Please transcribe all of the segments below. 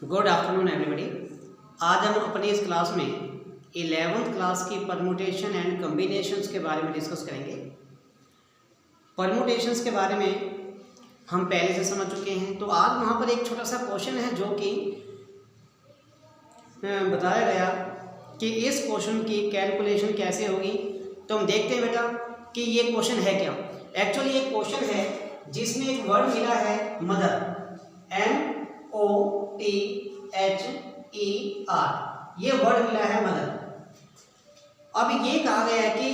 Good afternoon everybody. आज हम अपनी इस क्लास में 11th क्लास की परमुटेशन एंड कम्बिनेशंस के बारे में डिस्कस करेंगे। परमुटेशंस के बारे में हम पहले से समझ चुके हैं, तो आज वहाँ पर एक छोटा सा क्वेश्चन है जो कि बताया गया कि इस क्वेश्चन की कैलकुलेशन कैसे होगी। तो हम देखते हैं बेटा कि ये क्वेश्चन है क्या। एक्चुअली ये क्वेश्चन है जिसमें एक वर्ड मिला है मदर, MOTHER, ये वर्ड मिला है मदर। अब ये कहा गया है कि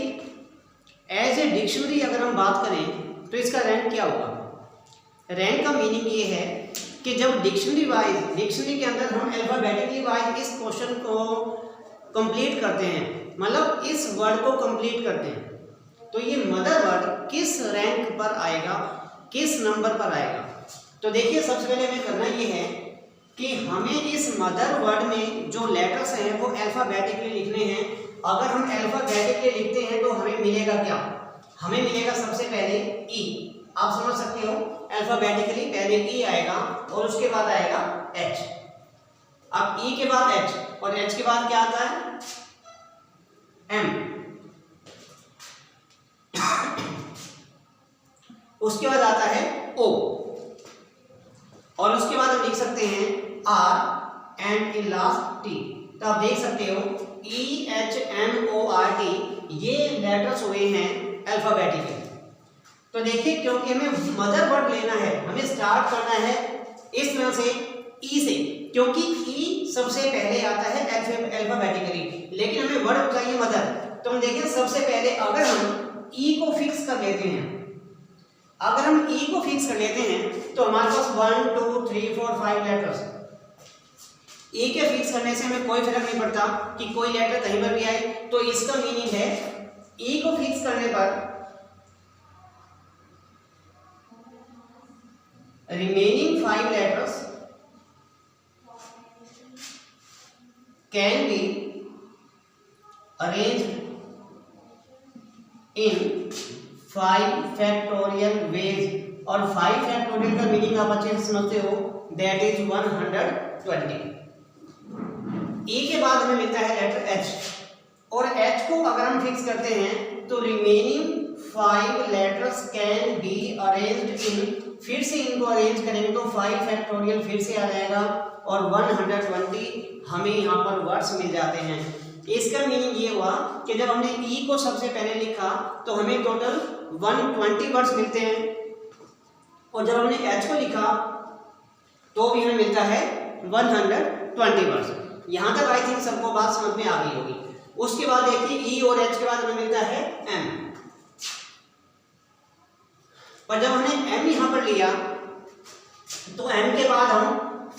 एज ए डिक्शनरी अगर हम बात करें तो इसका रैंक क्या होगा। रैंक का मीनिंग ये है कि जब डिक्शनरी के अंदर हम अल्फाबेटिकली वाइज इस क्वेश्चन को कंप्लीट करते हैं, मतलब इस वर्ड को कंप्लीट करते हैं, तो ये मदर वर्ड किस रैंक पर आएगा, किस नंबर पर आएगा। तो देखिए सबसे पहले हमें करना ये है कि हमें इस मदर वर्ड में जो लेटर्स हैं वो अल्फाबेटिकली लिखने हैं। अगर हम अल्फाबेटिकली लिखते हैं तो हमें मिलेगा क्या, हमें मिलेगा सबसे पहले ई। आप समझ सकते हो अल्फाबेटिकली पहले ई आएगा और उसके बाद आएगा एच। अब ई के बाद एच और एच के बाद क्या आता है एम, उसके बाद आता है ओ और उसके बाद हम लिख सकते हैं R and in last T. तो आप देख सकते हो EHMORT ये लेटर्स हुए हैं अल्फाबेटिकली। तो देखिए क्योंकि हमें मदर वर्ड लेना है, हमें स्टार्ट करना है इस तरह से ई से, क्योंकि ई सबसे पहले आता है अल्फाबेटिकली, लेकिन हमें वर्ड चाहिए मदर। तो हम देखें सबसे पहले अगर हम ई को फिक्स कर लेते हैं, अगर हम ई को फिक्स कर लेते हैं तो हमारे पास 1 2 3 4 5 लेटर्स। ई के फिक्स करने से हमें कोई फर्क नहीं पड़ता कि कोई लेटर कहीं पर भी आए। तो इसका मीनिंग है ई को फिक्स करने पर remaining 5 letters can be arranged in 5 factorial veg. और 5 फैक्टोरियल का मीनिंग आप अच्छे से समझते हो, दैट इज 120। ई के बाद हमें मिलता है लेटर एच, और एच को अगर हम फिक्स करते हैं तो remaining 5 letters can be arranged इन, फिर से इनको अरेंज करेंगे तो 5 फैक्टोरियल फिर से आ जाएगा और 120 हमें यहाँ पर वर्ड्स मिल जाते हैं। इसका मीनिंग ये हुआ कि जब हमने ई को सबसे पहले लिखा तो हमें टोटल 120 वर्ड्स मिलते हैं, और जब हमने एच को लिखा तो भी हमें मिलता है 120 वर्ड्स। यहाँ तक आई थिंक सबको बात समझ में आ गई होगी। उसके बाद देखिए ई और एच के बाद हमें मिलता है एम, पर जब हमने एम यहाँ पर लिया तो एम के बाद हम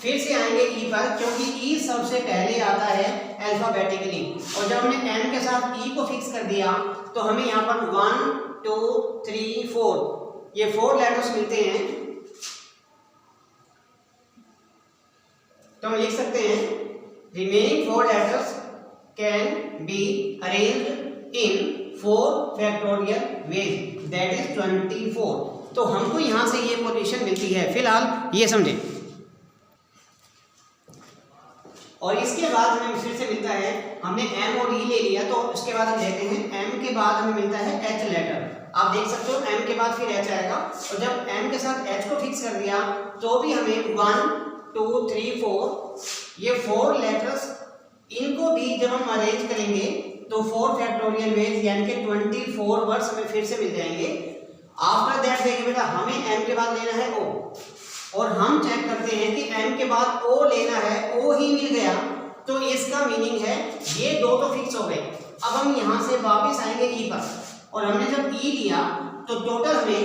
फिर से आएंगे ई पर, क्योंकि ई सबसे पहले आता है अल्फाबेटिकली। और जब हमने एम के साथ ई को फिक्स कर दिया तो हमें यहाँ पर 1 2 3 4 ये 4 लेटर्स मिलते हैं। तो हम लिख सकते हैं remaining 4 letters can be arranged in 4 factorial veg, that is 24। तो हमको यहां से ये पोजीशन मिलती है, फिलहाल ये समझें। और इसके बाद हमें फिर से मिलता है, हमने एम और ई ले लिया तो उसके बाद हम लेते हैं एम के बाद हमें मिलता है एच लेटर। आप देख सकते हो एम के बाद फिर एच आएगा, और जब एम के साथ एच को फिक्स कर दिया तो भी हमें 1 2 3 4 ये 4 लेटर्स, इनको भी जब हम अरेंज करेंगे तो 4 फैक्टोरियल वेज यानी कि 24 वर्ड्स हमें फिर से मिल जाएंगे। आफ्टर दैट देखिए बेटा हमें एम के बाद लेना है ओ, और हम चेक करते हैं कि एम के बाद ओ लेना है, ओ ही मिल गया, तो इसका मीनिंग है ये दो तो फिक्स हो गए। अब हम यहाँ से वापस आएंगे ई पर, और हमने जब ई लिया तो टोटल हमें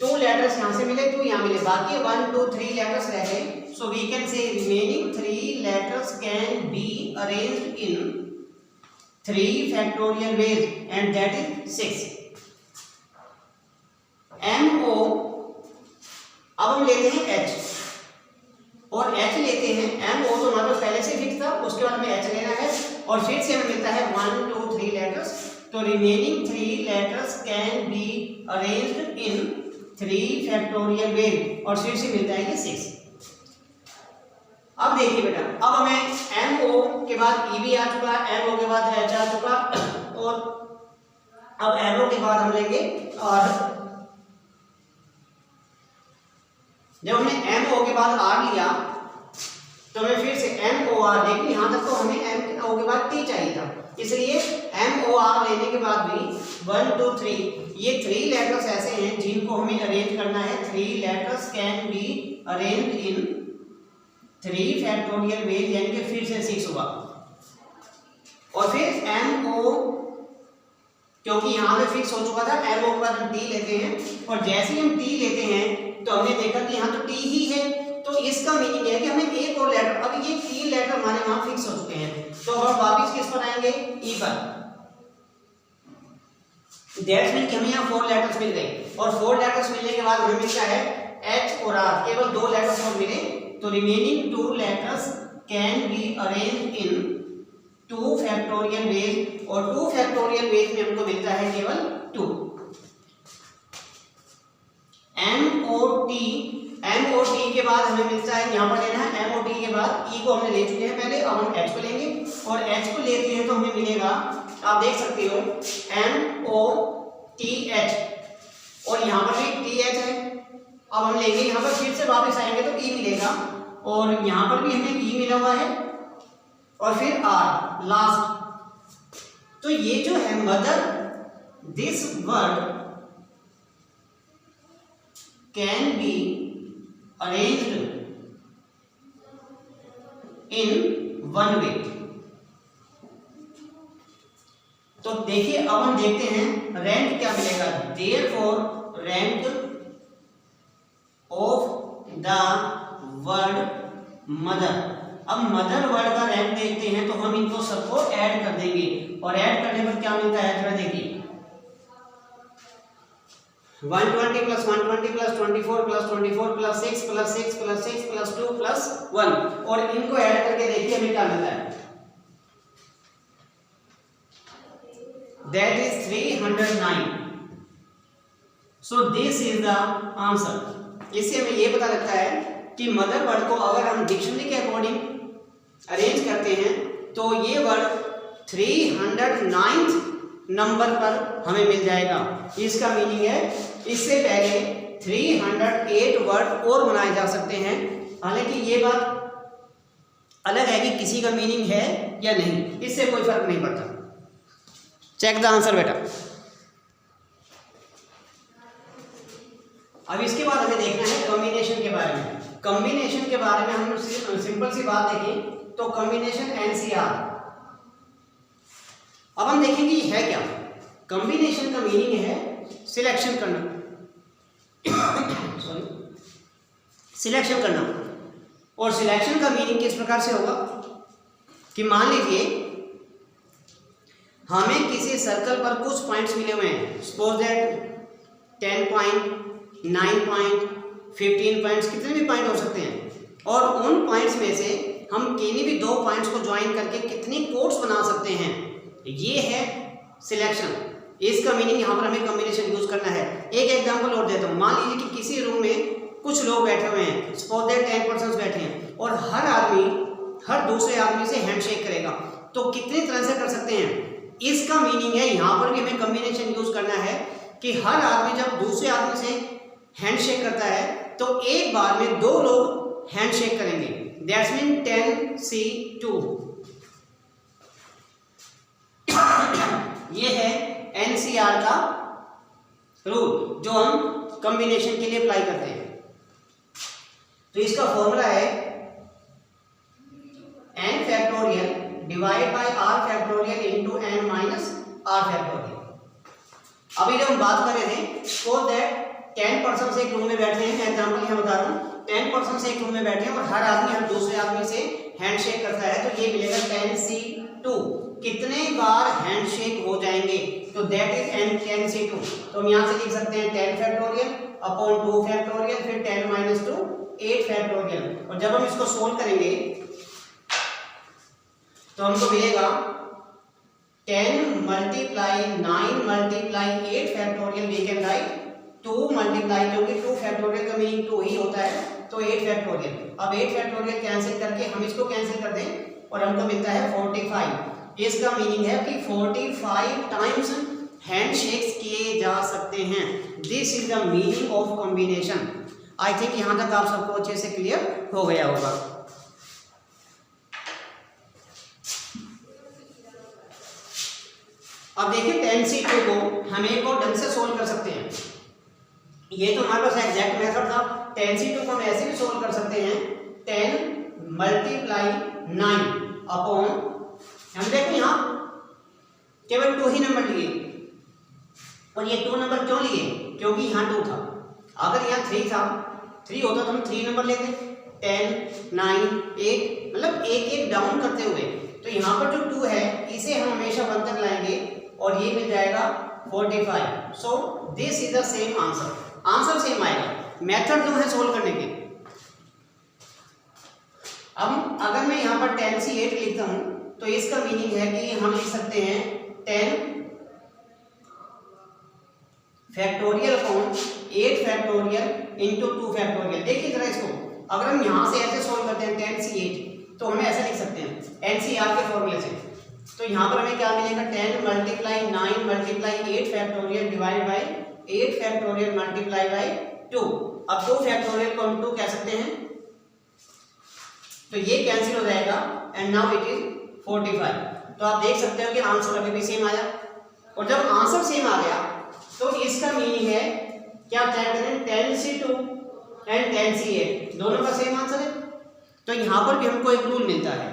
2 लेटर्स यहाँ से मिले, 2 यहाँ मिले, बाकी 1 2 3 लेटर्स रह गए। So we can say remaining 3 letters can be arranged in 3 factorial ways and that is 6। M O, अब हम लेते हैं एच और एच लेते हैं। एम ओ तो हमारे पास पहले से फिक्स था, उसके बाद हमें एच लेना है और फिर से हमें मिलता है 1 2 3 लेटर्स। तो remaining 3 letters can be arranged in 3 factorial veg और फिर से मिलता है ये 6। अब देखिए बेटा, अब हमें MO के बाद E भी आ चुका, MO के बाद H आ चुका, और अब MO के बाद हम लेंगे R। जब हमने MO के बाद R लिया तो हमें फिर से MOR, देखिए यहाँ तक तो हमें MO के बाद T चाहिए था, इसलिए MOR लेने के बाद भी 1 2 3 ये 3 लेटर्स ऐसे हैं जिनको हमें अरेंज करना है। 3 letters can be arranged in 3 factorial veg, यानी कि फिर से 6 हुआ। और फिर MO, क्योंकि यहाँ पे फिक्स हो चुका था, MO के बाद हम T लेते हैं, और जैसे ही हम T लेते हैं तो हमने देखा कि यहाँ तो T ही है, तो इसका मीनिंग है कि हमें एक और लेटर, अब ये 3 लेटर हमारे वहां फिक्स हो चुके हैं, तो हम वापस किस पर आएंगे? E पर। दैट्स मीन कि हमें यहाँ 4 लेटर्स मिल गए, और 4 लेटर्स मिलने के बाद हमें मिलता है H और R, केवल 2 लेटर्स और मिले, तो remaining 2 letters can be arranged in 2 factorial veg, और 2 फैक्टोरियल वेज में हमको मिलता है केवल 2। MOT के बाद हमें मिलता है, यहाँ पर लेना है MOT के बाद E को हमने ले चुके हैं पहले, अब हम H को लेंगे, और H को लेते हैं तो हमें मिलेगा, आप देख सकते हो MOTH, और यहाँ पर भी TH है। अब हम लेंगे यहाँ पर, फिर से वापस आएंगे तो E मिलेगा, और यहाँ पर भी हमें E मिला हुआ है, और फिर R लास्ट। तो ये जो है mother, this word can be arranged इन 1 वे। तो देखिए, अब हम देखते हैं रैंक क्या मिलेगा। Therefore rank of the word mother. अब मदर वर्ड का रैंक देखते हैं, तो हम इनको सबको ऐड कर देंगे, और ऐड करने पर क्या मिलता है जरा देखिए, 120 + 120 + 24 + 24 + 6 + 6 + 6 + 2 + 1, और इनको ऐड करके देखिए हमें क्या मिलता है, that is 309। So this is the answer. इससे हमें यह पता लगता है कि मदर वर्ड को अगर हम डिक्शनरी के अकॉर्डिंग अरेंज करते हैं तो ये वर्ड 309th नंबर पर हमें मिल जाएगा। इसका मीनिंग है इससे पहले 308 वर्ड और बनाए जा सकते हैं। हालांकि ये बात अलग है कि किसी का मीनिंग है या नहीं, इससे कोई फर्क नहीं पड़ता। चेक द आंसर बेटा। अब इसके बाद हमें देखना है कॉम्बिनेशन के बारे में। कॉम्बिनेशन के बारे में हम सिंपल सी बात देखें तो कॉम्बिनेशन NCR। अब हम देखेंगे ये है क्या। कॉम्बिनेशन का मीनिंग है सिलेक्शन करना, सॉरी सिलेक्शन करना। और सिलेक्शन का मीनिंग किस प्रकार से होगा कि मान लीजिए हमें किसी सर्कल पर कुछ पॉइंट्स मिले हुए हैं, suppose that 10 point, 9 point, 15 points, कितने भी पॉइंट हो सकते हैं, और उन पॉइंट्स में से हम किन्हीं भी 2 पॉइंट्स को ज्वाइन करके कितनी कोट्स बना सकते हैं, ये है सिलेक्शन। इसका मीनिंग यहाँ पर हमें कॉम्बिनेशन यूज करना है। एक एग्जांपल और देता हूँ। मान लीजिए कि किसी रूम में कुछ लोग बैठे हुए हैं, सपोज दैट 10 पर्सन्स बैठे हैं, और हर आदमी हर दूसरे आदमी से हैंडशेक करेगा, तो कितनी तरह से कर सकते हैं। इसका मीनिंग है यहाँ पर भी हमें कॉम्बिनेशन यूज करना है कि हर आदमी जब दूसरे आदमी से हैंडशेक करता है तो एक बार में 2 लोग हैंडशेक करेंगे, दैट्स मीन 10C2। ये है NCR का रूल जो हम कॉम्बिनेशन के लिए अप्लाई करते हैं। तो इसका फॉर्मूला है n factorial divide by r factorial into n minus r factorial. अभी जब हम बात कर रहे थे सपोज दैट 10 पर्सन एक रूम में बैठे हैं, एग्जांपल यहाँ बता रहा हूँ, 10 पर्सन एक रूम में बैठे हैं और हर आदमी हर दूसरे आदमी से हैंडशेक करता है, तो ये मिलेगा 10C2। कितने बार हैंडशेक हो जाएंगे, तो दैट इज 10C2। तो हम यहाँ से लिख सकते हैं 10 फैक्टोरियल अपॉन 2 फैक्टोरियल, फिर 10 माइनस 2 8 फैक्टोरियल। और जब हम इसको सोल्व करेंगे तो हमको मिलेगा 10 multiply 9 multiply 8 factorial, we can write 2 multiply, क्योंकि 2 फैक्टोरियल का मीनिंग 2 ही होता है, तो 8 फैक्टोरियल। अब 8 फैक्टोरियल कैंसिल करके हम इसको कैंसिल कर दें और हमको मिलता है 45। इसका मीनिंग है कि 45 टाइम्स हैंडशेक्स किए जा सकते हैं। This is the meaning of combination. I think यहां तक आप सबको अच्छे से क्लियर हो गया होगा। अब देखिए 10C2 को हम एक और ढंग से सोल्व कर सकते हैं। ये तो हमारे पास एग्जैक्ट मेथड था। 10C2 को हम ऐसे भी सोल्व कर सकते हैं 10 × 9 अपॉन, हम देखो यहाँ केवल 2 ही नंबर लिए और ये 2 नंबर क्यों लिए, क्योंकि यहाँ 2 था। अगर यहाँ 3 था, 3 होता तो हम 3 नंबर लेते, 10 9 8, मतलब एक एक डाउन करते हुए। तो यहाँ पर जो 2 है इसे हम हमेशा 1 तक लाएंगे और ये मिल जाएगा 45। So this is the same answer. Answer same आएगा, मेथड जो है सोल्व करने के। अब अगर मैं यहाँ पर 10C8 लिखता हूँ तो इसका मीनिंग है कि हम लिख सकते हैं 10 factorial upon 8 factorial into 2 factorial. देखिए जरा इसको, अगर हम यहाँ से ऐसे सोल्व करते हैं 10C8 तो हमें ऐसे लिख सकते हैं NCR के फॉर्मूले से। तो यहाँ पर हमें क्या मिलेगा 10 × 9 × 8 factorial divide by 8 factorial multiply by 2। अब 2 फैक्टोरियल को हम 2 कह सकते हैं तो ये कैंसिल हो जाएगा एंड नाउ इट इज 45। तो आप देख सकते हो कि आंसर अभी भी सेम आया। और जब आंसर सेम आ गया तो इसका मीनिंग है क्या चेक करें 10C2 एंड 10C8 दोनों का सेम आंसर है। तो यहां पर भी हमको एक रूल मिलता है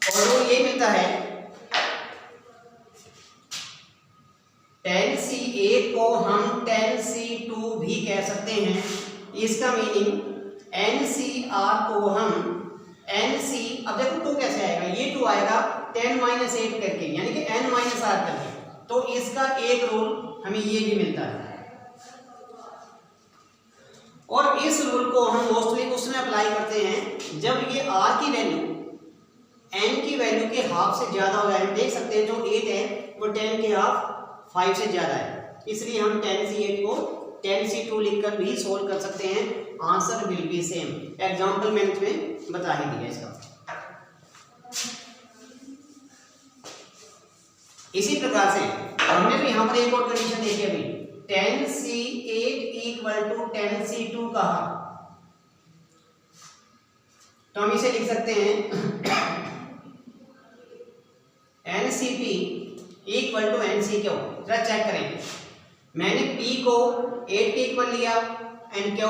और रूल ये मिलता है 10C8 को हम 10C2 भी कह सकते हैं। इसका मीनिंग NCR को हम NC, अब देखो 2 कैसे आएगा, ये 2 आएगा 10 - 8 करके, यानी कि N - R करके। तो इसका एक रूल हमें ये भी मिलता है और इस रूल को हम मोस्टली उसमें अप्लाई करते हैं जब ये R की वैल्यू N की वैल्यू के हाफ से ज्यादा हो जाए। हम देख सकते हैं जो 8 है वो 10 के हाफ 5 से ज्यादा है, इसलिए हम 10C8 को 10C2 लिखकर भी सोल्व कर सकते हैं। Answer will be same. Example मैंने तुम्हें बता ही दिया इसका। इसी प्रकार से हमने तो यहाँ पर एक और कंडीशन देखी अभी 10C8 = 10C2 कहा, तो हम इसे लिख सकते हैं NCP = NCQ। जरा चेक करें, मैंने P को 8 के इक्वल लिया एंड Q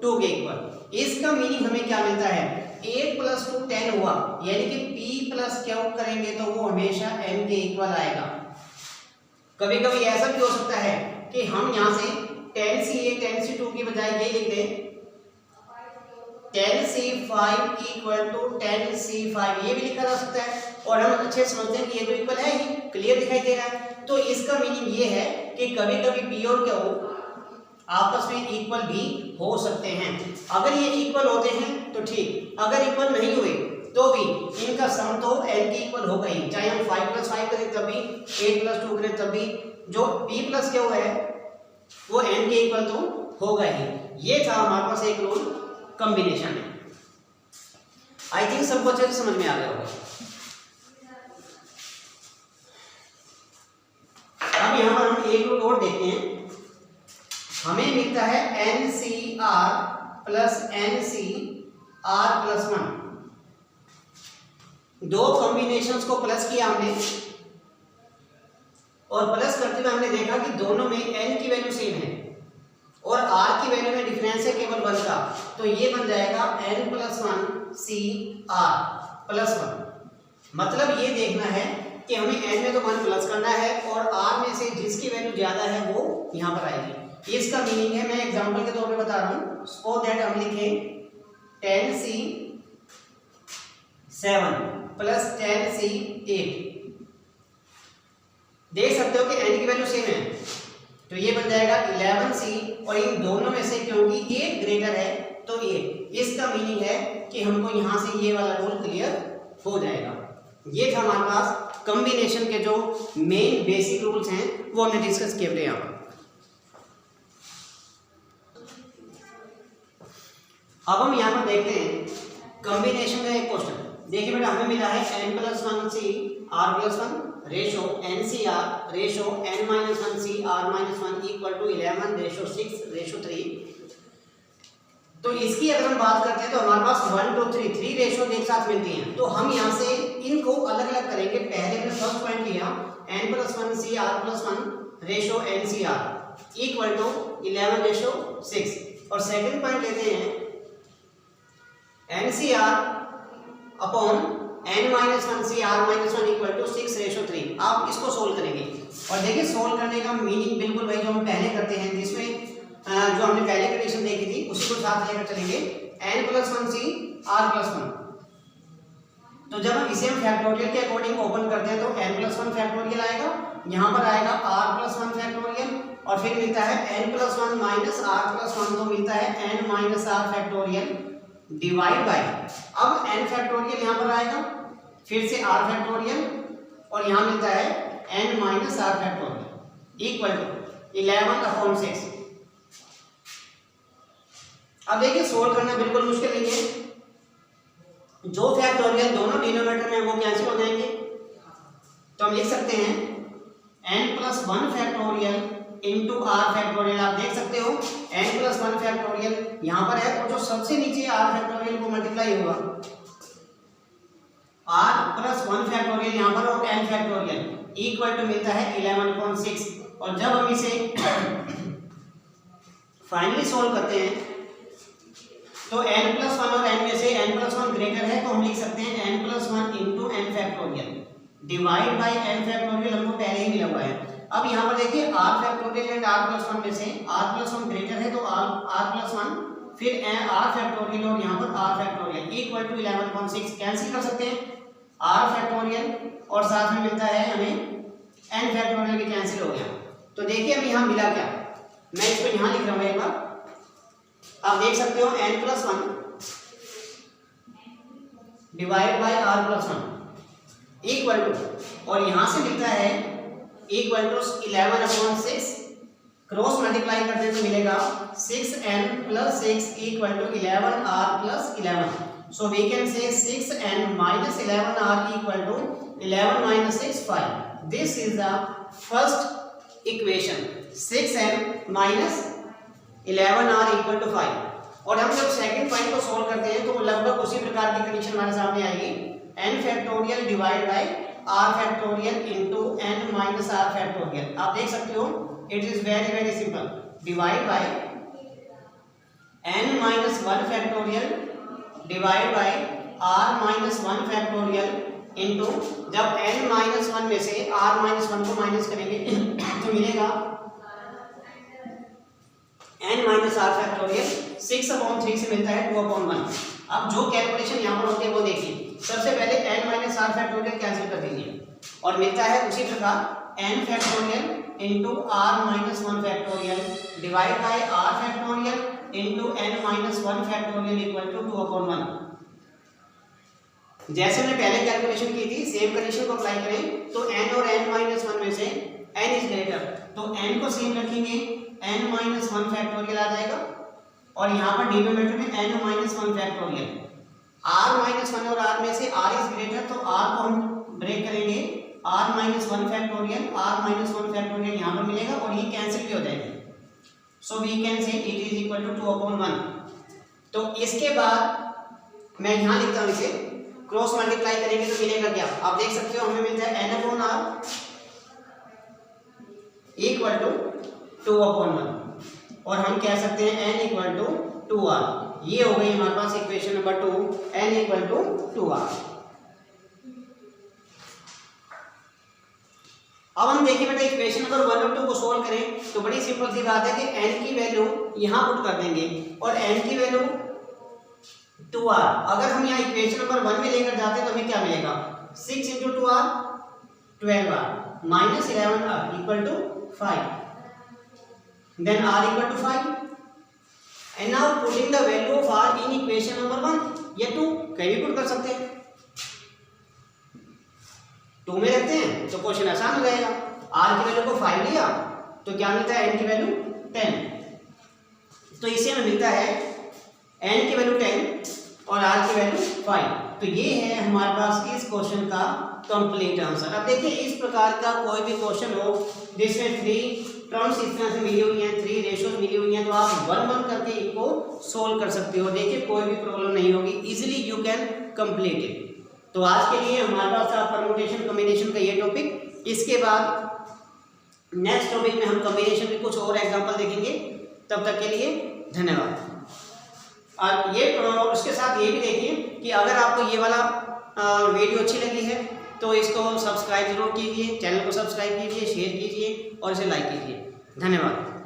2 के इक्वल। इसका मीनिंग हमें क्या मिलता है 8 + 2 10 हुआ, यानी कि P + Q करेंगे तो वो हमेशा N के इक्वल आएगा। कभी कभी ऐसा भी हो सकता है कि हम यहाँ से 10C8 10C2 की बजाय ये लिख दें 10C5 = 10C5, ये भी लिखा जा सकता है और हम अच्छे समझते हैं कि ये तो इक्वल है ही, क्लियर दिखाई दे रहा है। तो इसका मीनिंग ये है कि कभी कभी P और Q आपस में इक्वल भी हो सकते हैं। अगर ये इक्वल होते हैं तो ठीक, अगर इक्वल नहीं हुए तो भी इनका सम तो N के इक्वल होगा ही, चाहे हम 5 + 5 करें तब भी, 8 + 2 करें तब भी, जो P + Q है वो N के इक्वल तो होगा ही। ये था हमारे पास एक रूल कॉम्बिनेशन है। आई थिंक सबको अच्छे से समझ में आ गया होगा। अब यहां पर हम एक रूल और देखते हैं। हमें मिलता है NCR + NCR + 1। दो कॉम्बिनेशंस को प्लस किया हमने और प्लस करते हुए हमने देखा कि दोनों में N की वैल्यू सेम है और R की वैल्यू में डिफरेंस है केवल 1 का। तो ये बन जाएगा N + 1 CR + 1। मतलब ये देखना है कि हमें N में तो 1 प्लस करना है और R में से जिसकी वैल्यू ज्यादा है वो यहाँ पर आएगी। इसका मीनिंग है, मैं एग्जांपल के तौर पे बता रहा हूँ, सो दैट हम लिखें 10C7 + 10C8। देख सकते हो कि N की वैल्यू सेम है तो ये बन जाएगा 11C और इन दोनों में से क्योंकि 8 ग्रेटर है तो 8। इसका मीनिंग है कि हमको यहाँ से ये वाला रूल क्लियर हो जाएगा। ये था हमारे पास कॉम्बिनेशन के जो मेन बेसिक रूल्स हैं वो हमने डिस्कस किए थे यहाँ। अब हम यहाँ पर देखते हैं कॉम्बिनेशन का एक क्वेश्चन। देखिए बेटा, हमें मिला है n+1c r+1 ratio NCR ratio n-1c r-1 equal to 11:6:3। तो इसकी अगर हम बात करते हैं तो हमारे पास 1 2 3 रेशो एक साथ मिलती हैं। तो हम यहाँ से इनको अलग अलग करेंगे। पहले हमने फर्स्ट पॉइंट लिया n+1c r+1 ratio NCR equal to 11:6 और सेकंड पॉइंट लेते हैं NCR upon n-1c r-1 equal to 6:3। आप इसको सोल्व करेंगे और देखिए सोल्व करने का मीनिंग बिल्कुल वही जो हम पहले करते हैं, जिसमें जो हमने पहले कंडीशन देखी थी उसी को साथ लेकर चलेंगे n+1c r+1। तो जब हम इसे हम फैक्टोरियल के अकॉर्डिंग ओपन करते हैं तो n+1 फैक्टोरियल आएगा, यहाँ पर आएगा r+1 फैक्टोरियल और फिर मिलता है n+1 माइनस r+1 तो मिलता है n-r फैक्टोरियल डिवाइड बाय, अब n फैक्टोरियल यहाँ पर आएगा, फिर से r फैक्टोरियल और यहाँ मिलता है n-r फैक्टोरियल इक्वल टू 11/6। अब देखिए सोल्व करना बिल्कुल मुश्किल नहीं है। जो फैक्टोरियल दोनों डिनोमिनेटर में वो कैंसिल हो जाएंगे, तो हम लिख सकते हैं n+1 factorial into are factorial. आप देख सकते हो n+1 फैक्टोरियल यहाँ पर है और जो सबसे नीचे आर फैक्टोरियल को मल्टीप्लाई होगा r+1 फैक्टोरियल यहाँ पर और n फैक्टोरियल इक्वल टू मिलता है 11/6। और जब हम इसे फाइनली सोल्व करते हैं तो n+1 और n में से n+1 ग्रेटर है तो हम लिख सकते हैं n+1 into n factorial divide bye n factorial, हमको पहले ही मिला हुआ है। अब यहाँ पर देखिए r फैक्टोरियल एंड r+1 में से r+1 ग्रेटर है तो r+1 फिर r फैक्टोरियल और यहाँ पर r factorial equal to 11/6 cancel कर सकते हैं r फैक्टोरियल और साथ में मिलता है हमें n फैक्टोरियल भी कैंसिल हो गया। तो देखिए अब यहाँ मिला क्या, मैं इसको यहाँ लिख रहा हूँ एक बार, आप देख सकते हो n+1 divide by r+1 equal to और यहां से मिलता है इक्वल टू 11/6 क्रॉस मल्टीप्लाई करते हैं तो मिलेगा 6n + 6 equal to 11r + 11। So we can say 6n - 11r equal to 11 - 6 5। This is the first equation 6n - 11r equal to 5। और हम जब सेकंड पॉइंट को सोल्व करते हैं तो लगभग उसी प्रकार की कंडीशन हमारे सामने आएगी n factorial divide by r factorial into n - r factorial. आप देख सकते हो it is very very simple, divide by n - 1 factorial divide by r - 1 factorial into जब n - 1 में से r - 1 को माइनस करेंगे तो मिलेगा n - r फैक्टोरियल 6/3 से मिलता है 2/1। अब जो कैलकुलेशन यहाँ पर होती है वो देखिए, सबसे पहले n - r फैक्टोरियल कैंसिल कर दीजिए और मिलता है उसी प्रकार n factorial into r - 1 factorial divide by r factorial into n - 1 factorial equal to 2/1। जैसे हमने पहले कैलकुलेशन की थी सेम कंडीशन को अप्लाई करें तो n और n - 1 में से n इज ग्रेटर तो n को सेम रखेंगे n - 1 फैक्टोरियल आ जाएगा और यहाँ पर डिनोमिनेटर में n - 1 फैक्टोरियल। r - 1 और r में से r इज ग्रेटर तो r को हम ब्रेक करेंगे r - 1 फैक्टोरियल r - 1 फैक्टोरियल यहाँ पर मिलेगा और ये कैंसिल भी हो जाएगी। So we can say it is equal to 2/1। तो इसके बाद मैं यहाँ लिखता हूँ, इसे क्रॉस मल्टीप्लाई करेंगे तो मिलेगा क्या, आप देख सकते हो हमें मिलता है n/r इक्वल टू 2/1 और हम कह सकते हैं n इक्वल टू 2r। ये हो गई हमारे पास equation number 2, n equal to 2r। अब हम देखिए बेटा इक्वेशन नंबर 1 और 2 को सोल्व करें तो बड़ी सिंपल सी बात है कि n की वैल्यू यहाँ पुट कर देंगे और n की वैल्यू 2r। अगर हम यहाँ इक्वेशन नंबर 1 में लेकर जाते हैं तो हमें क्या मिलेगा, 6 × 2r 12r minus 11r equal to 5, then r equal to 5 and now putting the value of r in equation number 1 या 2 कहीं भी पुट कर सकते हैं, 2 में रखते हैं तो क्वेश्चन आसान हो जाएगा। r की वैल्यू को 5 लिया तो क्या मिलता है n की वैल्यू 10, तो इससे हमें मिलता है n की वैल्यू 10 और r की वैल्यू 5। तो ये है हमारे पास इस क्वेश्चन का कंप्लीट आंसर। अब देखिए इस प्रकार का कोई भी क्वेश्चन हो जिसमें 3 टर्म्स इस तरह से मिली हुई हैं, 3 रेशियोज मिली हुई हैं, तो आप 1-1 करके इनको सोल्व कर सकते हो। देखिए कोई भी प्रॉब्लम नहीं होगी, easily you can complete it. तो आज के लिए हमारे पास था परम्यूटेशन कॉम्बिनेशन का ये टॉपिक। इसके बाद नेक्स्ट टॉपिक में हम कॉम्बिनेशन के कुछ और एग्जांपल देखेंगे। तब तक के लिए धन्यवाद। और ये उसके साथ ये भी देखिए कि अगर आपको ये वाला वीडियो अच्छी लगी है तो इसको सब्सक्राइब जरूर कीजिए, चैनल को सब्सक्राइब कीजिए, शेयर कीजिए और इसे लाइक कीजिए। धन्यवाद।